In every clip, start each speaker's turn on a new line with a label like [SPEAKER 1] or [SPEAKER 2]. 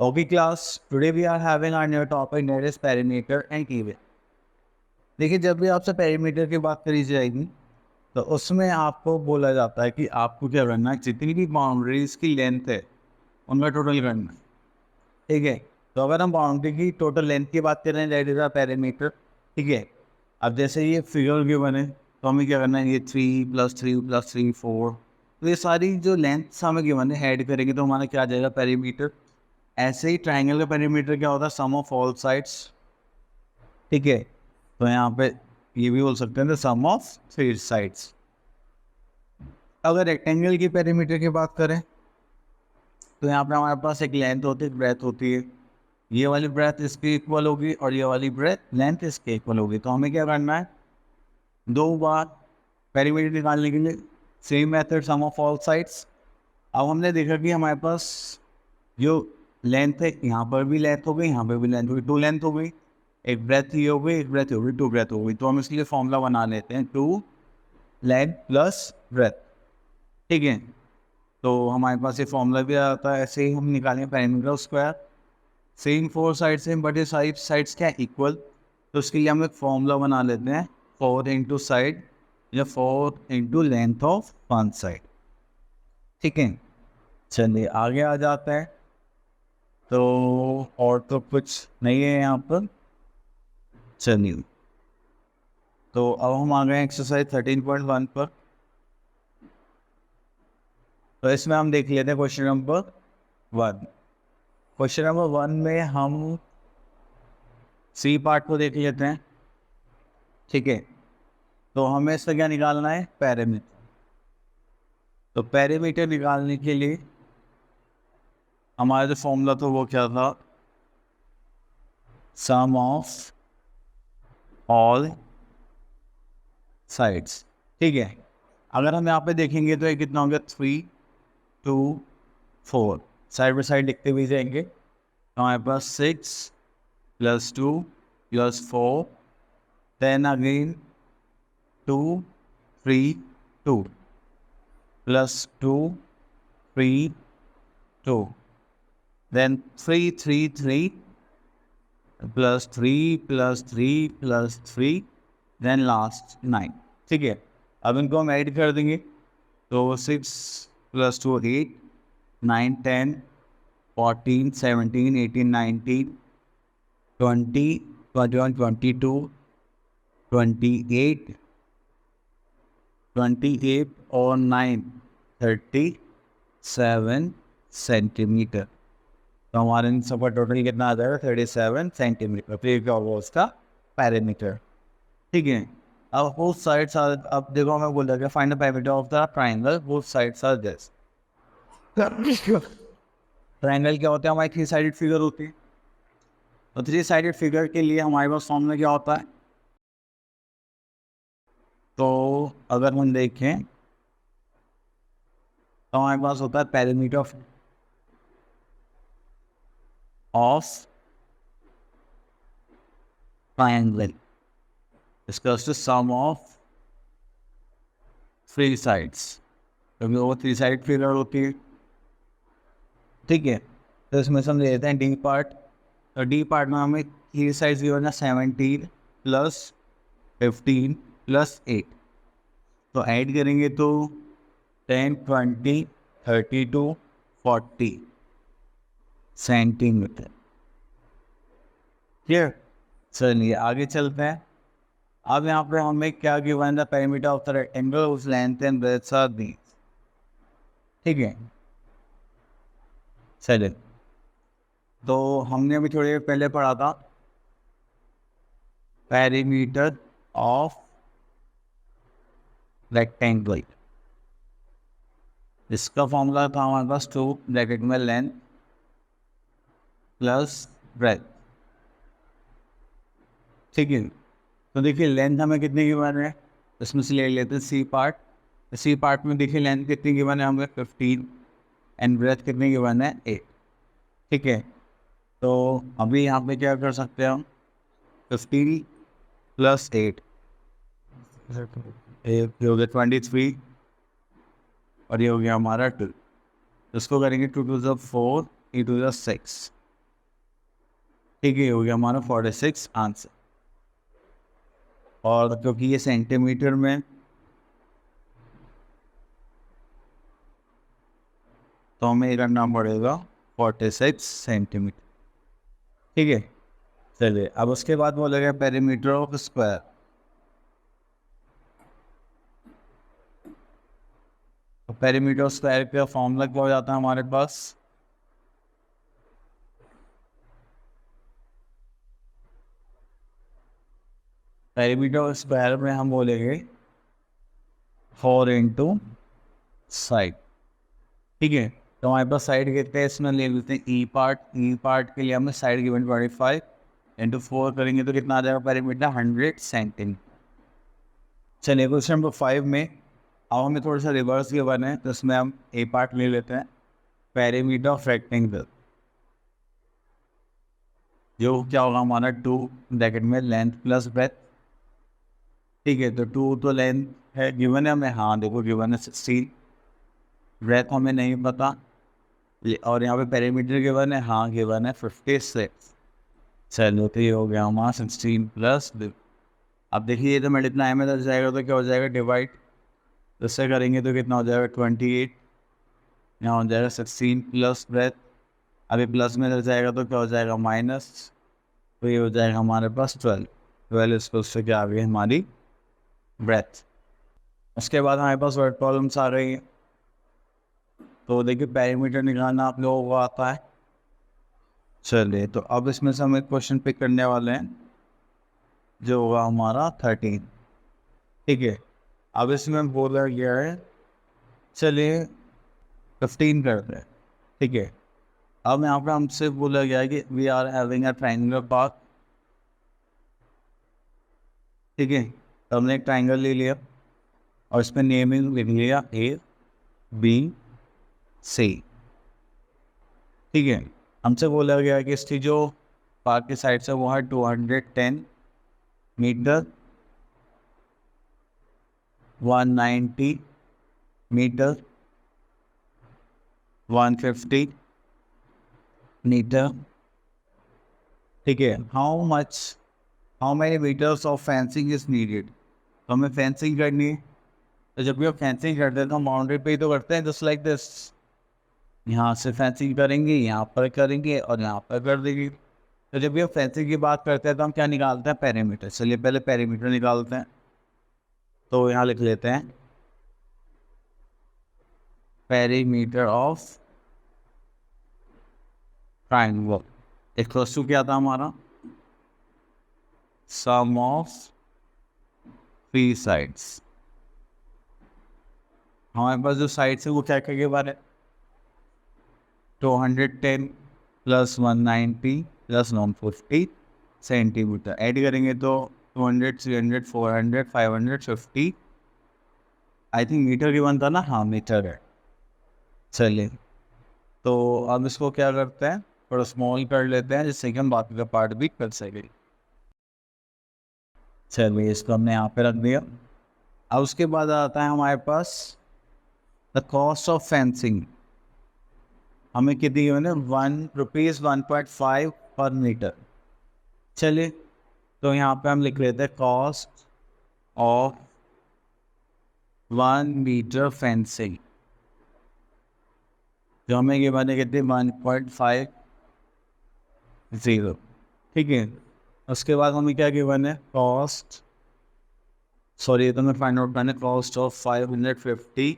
[SPEAKER 1] Okay class, today we are having our new topic that is perimeter and evil. देखिए जब भी आपसे perimeter की बात करी जाएगी तो उसमें आपको बोला जाता है कि आपको क्या करना है, जितनी भी बाउंड्रीज की लेंथ है उनका टोटल करना है। ठीक है, तो अगर हम बाउंड्री की टोटल लेंथ की बात कर रहे हैं दैट इज अ पेरीमीटर। ठीक है, अब जैसे ये फिगर गिवन है तो हमें क्या करना है, ये 3 + 3 + 3 4, तो ये सारी जो लेंथ हमें गिवन है ऐड करेंगे तो हमारा क्या आ जाएगा, पेरीमीटर। ऐसे ही ट्राइंगल का पेरीमीटर क्या होता है, सम ऑफ ऑल साइड्स। ठीक है, तो यहाँ पे ये भी बोल सकते हैं सम ऑफ थ्री साइड्स। अगर रेक्टेंगल की पेरीमीटर की बात करें तो यहाँ पे हमारे पास एक लेंथ होती है, ब्रेथ होती है। ये वाली ब्रेथ इसके इक्वल होगी और ये वाली ब्रेथ लेंथ इसके इक्वल होगी। तो हमें क्या करना है, दो बार पेरीमीटर निकालने के लिए same method, sum of all sides. अब हमने देखा कि हमारे पास जो लेंथ है, यहाँ पर भी लेंथ हो गई, यहाँ पर भी लेंथ हो गई, टू लेंथ हो गई। एक ब्रेथ ये हो गई, एक ब्रेथ हो गई, टू ब्रेथ हो गई। तो हम इसके लिए फॉर्मूला बना लेते हैं, टू लेंथ प्लस ब्रेथ। ठीक है, तो हमारे पास ये फॉर्मूला भी आता है। ऐसे ही हम निकालेंगे perimeter square, same four sides हैं बट ये साइड्स क्या इक्वल। तो उसके लिए हम एक फॉर्मूला बना लेते हैं, 4 इंटू साइड या 4 into length of one side. ठीक है, चलिए आगे आ जाते हैं। तो और तो कुछ नहीं है यहाँ पर। चलिए, तो अब हम आ गए एक्सरसाइज 13.1 पर। तो इसमें हम देख लेते हैं क्वेश्चन नंबर 1। क्वेश्चन नंबर 1 में हम सी पार्ट को देख लेते हैं। ठीक है, तो हमें इससे क्या निकालना है, पेरीमीटर। तो पेरीमीटर निकालने के लिए हमारा जो फॉर्मूला था वो क्या था, सम ऑफ ऑल साइड्स। ठीक है, अगर हम यहाँ पे देखेंगे तो ये कितना हो गया, 3 2 4, साइड बाई साइड लिखते हुए जाएंगे तो हमारे पास 6 + 2 + 4, then again 2 3 2 + 2 3 2, then 3 3 3 + 3 + 3 + 3, then last 9। ठीक है, अब इनको हम ऐड कर देंगे तो 6 + 2 8, 9 10 14 17 18 19 20 21 22 28 28 और 9 37 सेंटीमीटर। तो हमारे इन सब का टोटल कितना आ जाएगा, 37 सेंटीमीटर। तो ये क्या होगा उसका पेरीमीटर। ठीक है, अब बोथ साइड्स आर, अब देखो हमें बोल रहा है find the perimeter of the triangle both sides are this. Triangle क्या होता है, हमारी 3 साइडेड फिगर होती है। तो 3 साइडेड फिगर के लिए हमारे पास फॉर्मूला क्या होता है, तो अगर हम देखें तो हमारे पास होता है पेरीमीटर ऑफ ट्राइंगल इसका सम ऑफ 3 साइड्स, क्योंकि वो 3 साइड फिगर होती है। ठीक है, तो इसमें से हम ले लेते हैं डी पार्ट। तो डी पार्ट में हमें 3 साइड्स गिवन है, 17 + 15 + 8। तो ऐड करेंगे तो 10 20 32 40 सेंटीमीटर। क्लियर, चलिए आगे चलते हैं। अब यहाँ पे हमें क्या गिवन है, पेरीमीटर ऑफ द रेक्टेंगल उस length and breadth are these. ठीक है, चलिए, तो हमने अभी थोड़ी देर पहले पढ़ा था पेरीमीटर ऑफ रेक्टेंगल। इसका फॉर्मूला था हमारे पास 2 ब्रैकेट में लेंथ प्लस ब्रेथ। ठीक है, तो देखिए लेंथ हमें कितनी गिवन है, इसमें से ले लेते हैं सी पार्ट। सी पार्ट में देखिए लेंथ कितनी गिवन है हमें, 15, एंड ब्रेथ कितनी गिवन है, 8। ठीक है, तो अभी यहाँ पे क्या कर सकते हैं हम, 15 + 8 ये हो गया 23 और ये हो गया हमारा 2। इसको करेंगे 2 × 4 × 6, ठीक है, हो गया हमारा 46 आंसर। और क्योंकि ये सेंटीमीटर में, तो हमें ये करना पड़ेगा 46 सेंटीमीटर। ठीक है, चलिए अब उसके बाद बोलेगा पेरीमीटर ऑफ स्क्वायर। तो पेरीमीटर ऑफ स्क्वायर का फॉर्मूला क्या हो जाता है हमारे पास? पेरीमीटर ऑफ स्क्वायर में हम बोलेंगे 4 इंटू साइड। ठीक है, तो हमारे पास साइड कितने हैं इसमें ले लेते हैं ई पार्ट। ई पार्ट के लिए हमें साइड गिवन 25 इंटू 4 करेंगे तो कितना आ जाएगा पेरीमीटर? 100 सेंटीमीटर। चलिए क्वेश्चन नंबर 5 में अब हमें थोड़ा सा रिवर्स गिवन है, तो इसमें हम ए पार्ट ले लेते हैं। पेरीमीटर ऑफ रेक्टेंगल, जो क्या होगा हमारा 2 ब्रैकेट में लेंथ प्लस ब्रेथ। ठीक है, तो 2 तो लेंथ है गिवन है हमें, हाँ देखो गिवन है 16। ब्रेथ हमें नहीं पता, और यहाँ पे पेरीमीटर गिवन है, हाँ गिवन है 56। चलो तो ये हो गया हमारा 16 प्लस। अब देखिए ये तो मल्टीप्लाई में दस जाएगा तो क्या हो जाएगा? डिवाइड। तो इससे करेंगे तो कितना हो जाएगा? 28। यहाँ हो जाएगा 16 प्लस ब्रेथ। अभी प्लस में दस जाएगा तो क्या हो जाएगा? माइनस। तो ये हो जाएगा हमारे पास 12। 12 इसको उससे क्या आ गई हमारी ब्रेथ। उसके बाद हमारे पास वर्ड प्रॉब्लम्स आ रही हैं। तो देखिए पेरीमीटर निकालना आप लोगों को आता है। चलिए तो अब इसमें से हम एक क्वेश्चन पिक करने वाले हैं जो होगा हमारा 13। ठीक है, अब इसमें बोला गया है, चलिए 15 करते हैं। ठीक है, अब यहाँ पे हमसे बोला गया है कि we are having a triangular path. ठीक है, तो हमने एक ट्रायंगल ले लिया और इसमें नेमिंग लिख लिया ए बी सी। ठीक है, हमसे बोला गया कि इसकी जो पार्क की साइड से वो है 210 मीटर, 190 मीटर, 150 मीटर। ठीक है, how many metres of fencing is needed. तो हमें फेंसिंग करनी है, तो जब भी हम फेंसिंग करते हैं तो हम बाउंड्री पे ही तो करते हैं, जस्ट लाइक दिस। यहाँ से फेंसिंग करेंगे, यहाँ पर करेंगे और यहाँ पर कर देंगे। तो जब भी हम फेंसिंग की बात करते हैं तो हम क्या निकालते हैं? पेरीमीटर। चलिए पहले पेरीमीटर निकालते हैं, तो यहाँ लिख लेते हैं perimeter of triangle equals to क्या था हमारा? Sum of three sides. हमारे पास जो साइड्स है वो क्या क्या के बारे? 210 प्लस 190 प्लस 150 सेंटीमीटर। ऐड करेंगे तो 200, 300, 400, 550। आई थिंक मीटर की बनता ना, हाँ मीटर है। चलिए तो अब इसको क्या करते हैं, थोड़ा स्मॉल कर लेते हैं जिससे कि हम बाकी का पार्ट भी कर सकें। चलिए इसको हमने यहाँ पे रख दिया। अब उसके बाद आता है हमारे पास द कॉस्ट ऑफ फेंसिंग। हमें कितनी है ना? ₹1.5 पर मीटर। चलिए तो यहाँ पे हम लिख लेते हैं कॉस्ट ऑफ 1 मीटर फेंसिंग, जो हमें ये बने कितनी? 1.50। ठीक है, उसके बाद हमें क्या गिवन है? कॉस्ट, सॉरी तो मैं फाइंड आउट करना है, cost of 550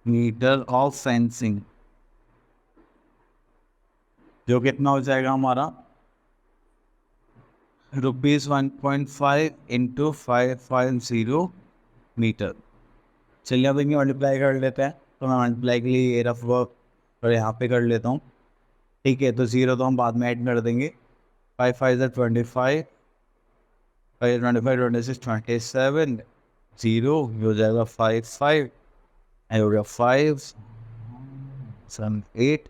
[SPEAKER 1] metre of fencing, जो कितना हो जाएगा हमारा? ₹1.5 इंटू 550 मीटर। चलिए अब इनकी मल्टीप्लाई कर लेते हैं, तो मैं मल्टीप्लाई के लिए ये रफ वर्क और यहाँ पे कर लेता हूँ। ठीक है, तो 0 तो हम बाद में ऐड कर देंगे। 5 5 is 25, 5 25 26 27, 0 हो जाएगा 5 5, हो गया 5 7 8,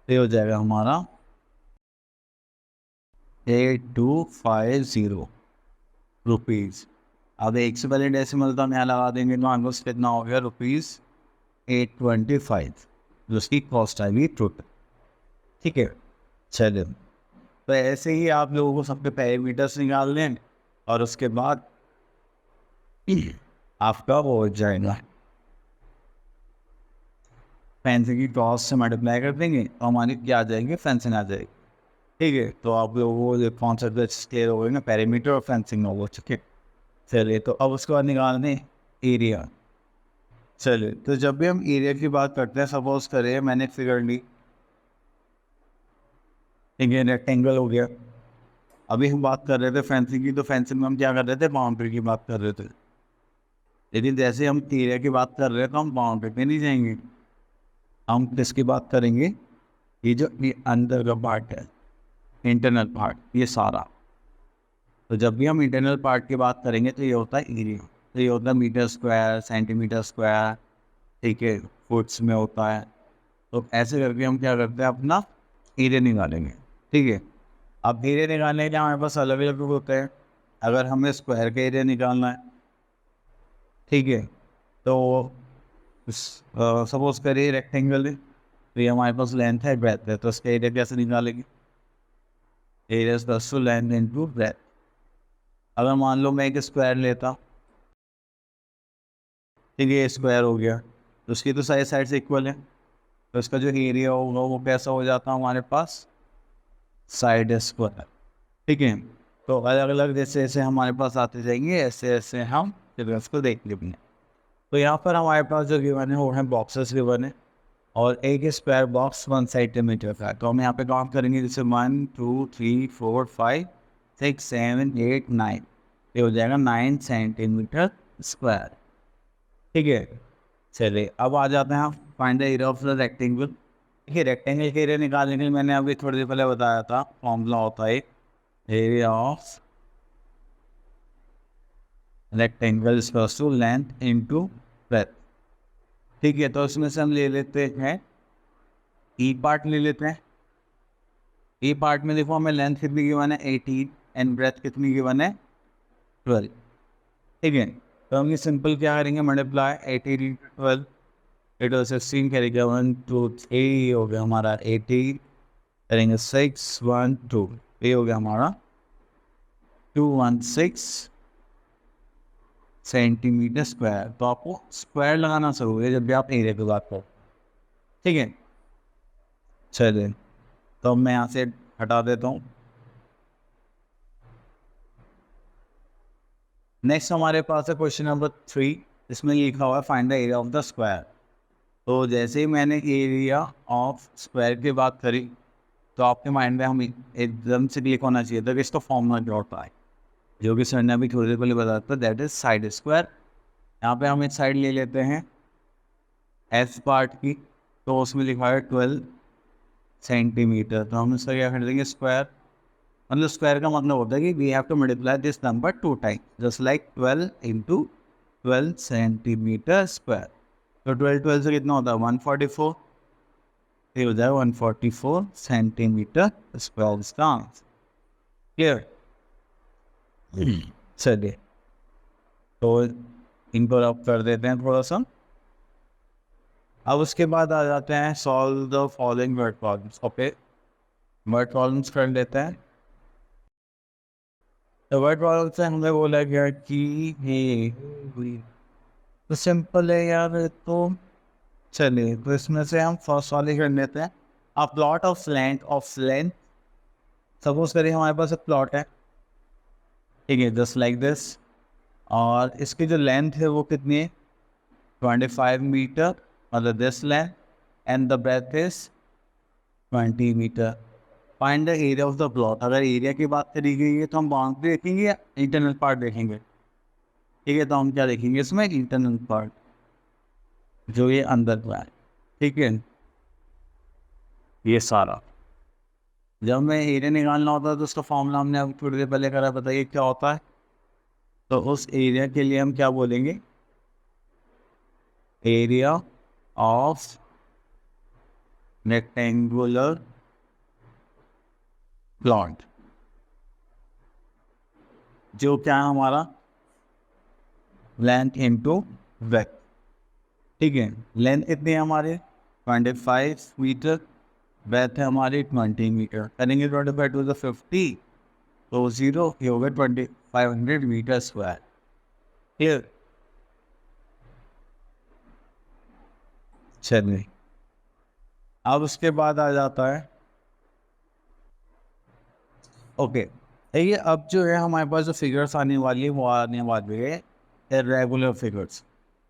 [SPEAKER 1] ये हो जाएगा हमारा 8250 रुपीज़। अब एक से पहले डेसिमल तो हम यहाँ लगा देंगे, तो हमको कितना हो गया? ₹825, जो उसकी कॉस्ट आएगी टोटल। ठीक है, चलिए तो ऐसे ही आप लोगों को सबके पैरामीटर्स निकाल लें और उसके बाद आपका वो हो जाएगा, फेंसिंग की कॉस्ट से मल्टीप्लाई कर देंगे और हमारी क्या आ जाएगी, फेंसिंग आ जाएगी। ठीक है, तो आप लोगों को कॉन्सेप्ट क्लियर हो गए ना, पैरामीटर और फेंसिंग हो ठीक है। चलिए, तो अब उसके बाद निकाल दें एरिया। चलिए, तो जब भी हम एरिया की बात करते हैं, सपोज करें मैंने फिगर ली, ठीक है, रेक्टेंगल हो गया। अभी हम बात कर रहे थे फेंसिंग की, तो फेंसिंग में हम क्या कर रहे थे, बाउंड्री की बात कर रहे थे। लेकिन जैसे हम एरिया की बात कर रहे हैं तो हम बाउंड्री पे नहीं जाएंगे, हम किसकी बात करेंगे, ये जो ये अंदर का पार्ट है, इंटरनल पार्ट, ये सारा। तो जब भी हम इंटरनल पार्ट की बात करेंगे तो ये होता है एरिया। तो ये होता है मीटर स्क्वायर, सेंटीमीटर स्क्वायर, ठीक है, फुट्स में होता है। तो ऐसे करके हम क्या करते हैं, अपना एरिया निकालेंगे। ठीक है, अब एरिया निकालने के लिए हमारे पास अलग अलग होते हैं। अगर हमें स्क्वायर का एरिया निकालना है, ठीक है, तो सपोज करिए रेक्टेंगल है, तो ये हमारे पास लेंथ है, ब्रेथ है, तो उसका एरिया कैसे निकालेंगे, area plus two length into breath. अगर मान लो मैं एक स्क्वायर लेता, ठीक है, ये स्क्वायर हो गया, तो उसकी तो साइड साइड से इक्वल है, तो इसका जो एरिया होगा वो कैसा हो जाता है हमारे पास, साइड स्क्वायर। ठीक है, तो अलग अलग जैसे जैसे हमारे पास आते जाएंगे ऐसे ऐसे हम फिर उसको देख लेंगे। तो यहाँ पर हमारे पास जो गिवन है वो है बॉक्सेस गिवन है, और एक स्क्वायर बॉक्स 1 सेंटीमीटर का है। तो हम यहाँ पे काउंट करेंगे, जैसे 1 2 3 4 5 6 7 8 9, ये हो जाएगा 9 सेंटीमीटर स्क्वायर। ठीक है, चलिए अब आ जाते हैं find the area of the rectangle. देखिए, रेक्टेंगल के एरिया निकालने के लिए मैंने अभी थोड़ी देर पहले बताया था, फॉर्मूला होता है area of rectangle equals to length into breadth. ठीक है, तो इसमें से हम ले लेते हैं ई पार्ट ले लेते हैं। ई पार्ट में देखो हमें लेंथ कितनी गिवन है 18 एंड ब्रेथ कितनी गिवन है 12। ठीक है, तो हम ये सिंपल क्या करेंगे, मल्टीप्लाई 18 12, इट वाज 16 करेंगे, 1 2 3 हो गया हमारा 18, करेंगे 6 1 2, ये हो गया हमारा 216 सेंटीमीटर स्क्वायर। तो आपको स्क्वायर लगाना जरूरी है जब भी आप एरिया की बात करो। ठीक है, चलिए, तो मैं यहाँ से हटा देता हूँ। नेक्स्ट हमारे पास है क्वेश्चन नंबर 3, इसमें लिखा हुआ है find the area of the square. तो जैसे ही मैंने एरिया ऑफ स्क्वायर की बात करी, तो आपके माइंड में हम एकदम से क्लिक होना चाहिए था कि इसका फॉर्मूला क्या होता है, जो कि सर ने अभी थोड़ी देर पहले बताया था, दैट इज साइड स्क्वायर। यहाँ पे हम एक साइड ले लेते हैं एस पार्ट की, तो उसमें लिखा है 12 सेंटीमीटर, तो हम इसका क्या कर देंगे, स्क्वायर। मतलब स्क्वायर का मतलब होता है कि we have to multiply this number 2 time, just like 12 into 12 centimetre square. तो 12 12 से कितना होता है 144, ये हो जाएगा 144 सेंटीमीटर स्क्वायर इसका आंसर। क्लियर, चलिए, तो इनको रब कर देते हैं थोड़ा सा। अब उसके बाद आ जाते हैं solve the following word problems. Okay, word problems कर लेते हैं। तो वर्ड प्रॉब्लम से हमें बोला गया कि ये तो सिंपल है यार, तो चलिए, तो इसमें से हम फर्स्ट वाले कर लेते हैं। A plot of length, suppose करिए हमारे पास एक प्लॉट है, ठीक है, जस्ट लाइक दिस, और इसकी जो लेंथ है वो कितनी है 25 मीटर, मतलब this length, and the breadth is 20 metre. Find the area of the plot. अगर एरिया की बात करी गई है तो हम बाउंड्री देखेंगे या इंटरनल पार्ट देखेंगे। ठीक है, तो हम क्या देखेंगे इसमें, इंटरनल पार्ट, जो ये अंदर का है। ठीक है, ये सारा जब हमें एरिया निकालना होता है तो उसका फॉर्मूला हमने अब थोड़ी देर पहले करा, बताइए क्या होता है। तो उस एरिया के लिए हम क्या बोलेंगे, एरिया ऑफ रेक्टेंगुलर प्लॉट, जो क्या है हमारा लेंथ इनटू ब्रेथ। ठीक है, लेंथ कितनी है हमारे 25 मीटर, ब्रेथ है हमारी 20 मीटर, करेंगे 25 टू द 50 तो 0, ये हो गया 2500 मीटर स्क्वायर। क्लियर? चलिए अब उसके बाद आ जाता है ओके, देखिए अब जो है हमारे पास जो फिगर्स आने वाली है वो आने वाली है रेगुलर फिगर्स।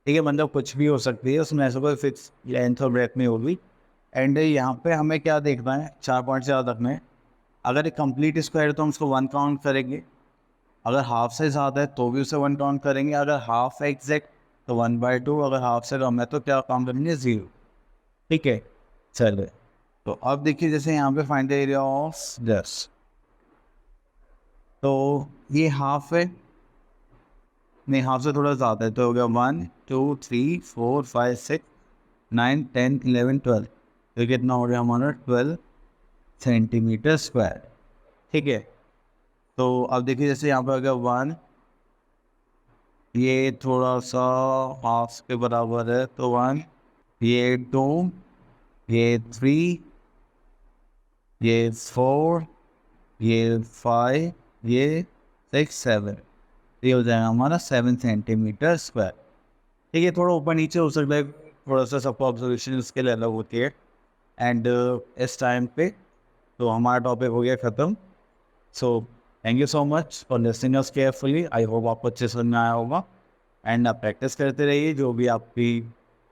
[SPEAKER 1] ठीक है, मतलब कुछ भी हो सकती है उसमें, ऐसा कोई फिक्स लेंथ और ब्रेथ में होगी। एंड यहाँ पे हमें क्या देखना है, 4 पॉइंट याद रखना है। अगर एक कंप्लीट स्क्वायर है तो हम उसको 1 काउंट करेंगे, अगर हाफ से ज़्यादा है तो भी उसे 1 काउंट करेंगे, अगर हाफ एग्जैक्ट तो 1/2, अगर हाफ से कम है तो क्या काउंट करेंगे, 0। ठीक है, चलिए तो अब देखिए जैसे यहाँ पे find the area of this, तो ये हाफ है, नहीं हाफ से थोड़ा ज़्यादा है तो हो गया 1 2 3 4 5 6 9 10 11 12, तो कितना हो गया हमारा 12 सेंटीमीटर स्क्वायर। ठीक है, तो अब देखिए जैसे यहाँ पे हो गया 1, ये थोड़ा सा हाफ के बराबर है तो 1, ये 2, ये 3, ये 4, ये 5, ये 6 7, ये हो जाएगा हमारा 7 सेंटीमीटर स्क्वायर। ठीक है, थोड़ा ऊपर नीचे हो सकता है, थोड़ा सा सबको ऑब्जर्वेशन इसके लिए अलग होती है। एंड इस टाइम पे तो हमारा टॉपिक हो गया ख़त्म। So thank you so much for listening us carefully. I hope आपको अच्छे समझ में आया होगा। एंड आप प्रैक्टिस करते रहिए, जो भी आपकी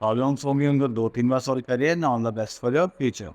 [SPEAKER 1] प्रॉब्लम्स होंगी उनको 2-3 बार सॉल्व करिए। All the best for your future.